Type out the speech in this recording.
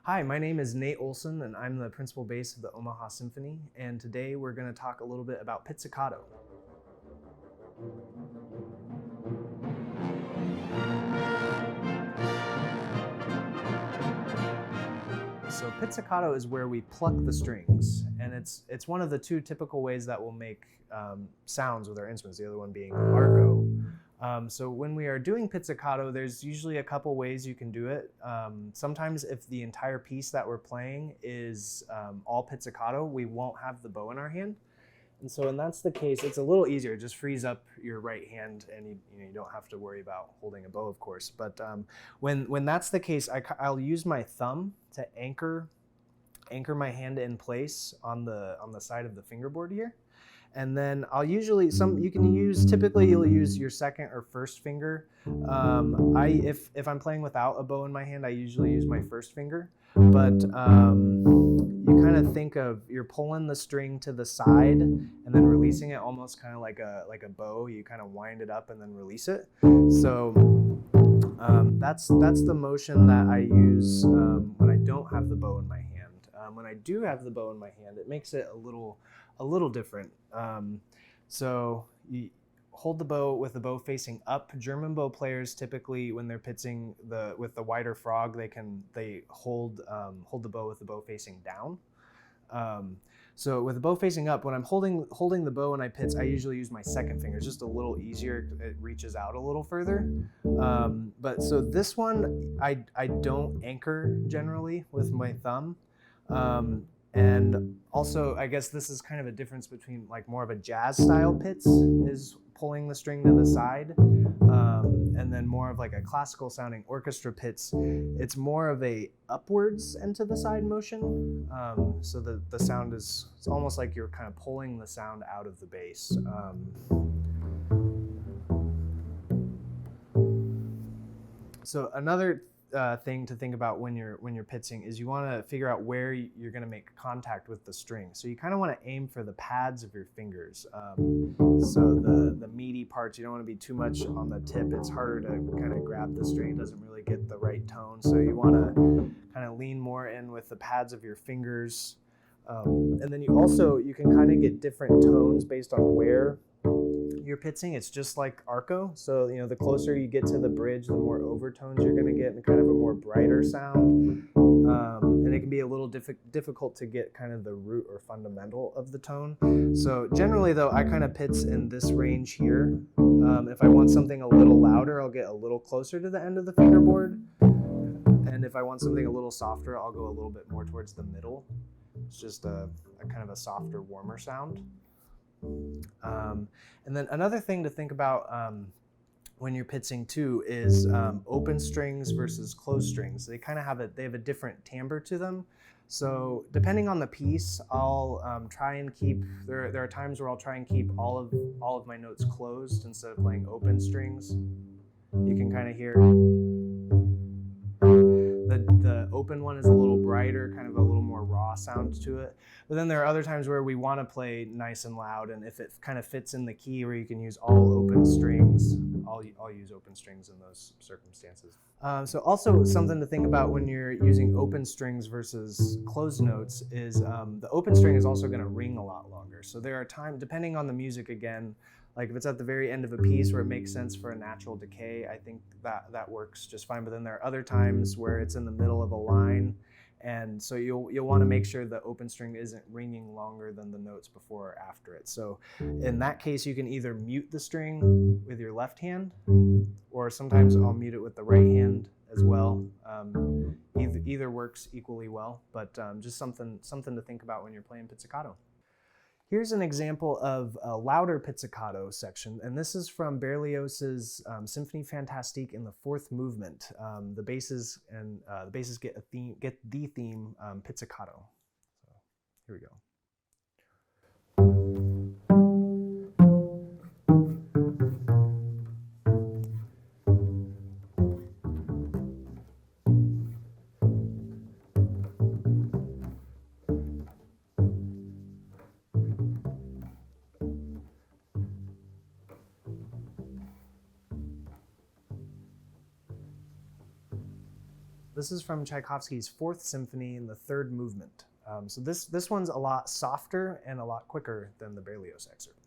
Hi, my name is Nate Olsen, and I'm the principal bass of the Omaha Symphony, and today we're going to talk a little bit about pizzicato. So pizzicato is where we pluck the strings, and it's one of the two typical ways that we'll make sounds with our instruments, the other one being arco. So when we are doing pizzicato, there's usually a couple ways you can do it. Sometimes if the entire piece that we're playing is all pizzicato, we won't have the bow in our hand. And so when that's the case, it's a little easier. It just frees up your right hand, and you don't have to worry about holding a bow, of course. But when that's the case, I'll use my thumb to anchor my hand in place on the side of the fingerboard here. And then I'll usually typically you'll use your second or first finger. If I'm playing without a bow in my hand, I usually use my first finger. But you kind of think of, you're pulling the string to the side and then releasing it almost kind of like a bow. You kind of wind it up and then release it. So that's the motion that I use when I don't have the bow in my hand. When I do have the bow in my hand, it makes it a little different. So you hold the bow with the bow facing up. German bow players typically, when they're pitzing with the wider frog, they hold the bow with the bow facing down. So with the bow facing up, when I'm holding the bow and I pitz, I usually use my second finger. It's just a little easier. It reaches out a little further. But so this one, I don't anchor generally with my thumb. And also, I guess this is kind of a difference between like more of a jazz style pitz is pulling the string to the side, and then more of like a classical sounding orchestra pitz. It's more of a upwards and to the side motion. So the sound it's almost like you're kind of pulling the sound out of the bass. So another thing to think about when you're pitzing is you want to figure out where you're going to make contact with the string. So you kind of want to aim for the pads of your fingers. So the meaty parts, you don't want to be too much on the tip. It's harder to kind of grab the string. It doesn't really get the right tone. So you want to kind of lean more in with the pads of your fingers. And then you can kind of get different tones based on where you're pitzing. It's just like arco. So the closer you get to the bridge, the more overtones you're going to get and kind of a more brighter sound. And it can be a little difficult to get kind of the root or fundamental of the tone. So generally though, I kind of pitz in this range here. If I want something a little louder, I'll get a little closer to the end of the fingerboard. And if I want something a little softer, I'll go a little bit more towards the middle. It's just a kind of a softer, warmer sound. And then another thing to think about when you're pitzing too is open strings versus closed strings. They kind of have a different timbre to them. So depending on the piece, I'll try and keep. There are times where I'll try and keep all of my notes closed instead of playing open strings. You can kind of hear the open one is a little brighter, kind of a little more raw sound to it. But then there are other times where we want to play nice and loud, and if it kind of fits in the key where you can use all open strings, I'll use open strings in those circumstances. So also something to think about when you're using open strings versus closed notes is the open string is also going to ring a lot longer. So there are times, depending on the music again, like if it's at the very end of a piece where it makes sense for a natural decay, I think that works just fine. But then there are other times where it's in the middle of a line, and so you'll want to make sure the open string isn't ringing longer than the notes before or after it. So in that case, you can either mute the string with your left hand, or sometimes I'll mute it with the right hand as well. Either works equally well, but just something to think about when you're playing pizzicato. Here's an example of a louder pizzicato section, and this is from Berlioz's Symphony Fantastique in the fourth movement. The basses get the theme pizzicato. So here we go. This is from Tchaikovsky's Fourth Symphony in the third movement. So this one's a lot softer and a lot quicker than the Berlioz excerpt.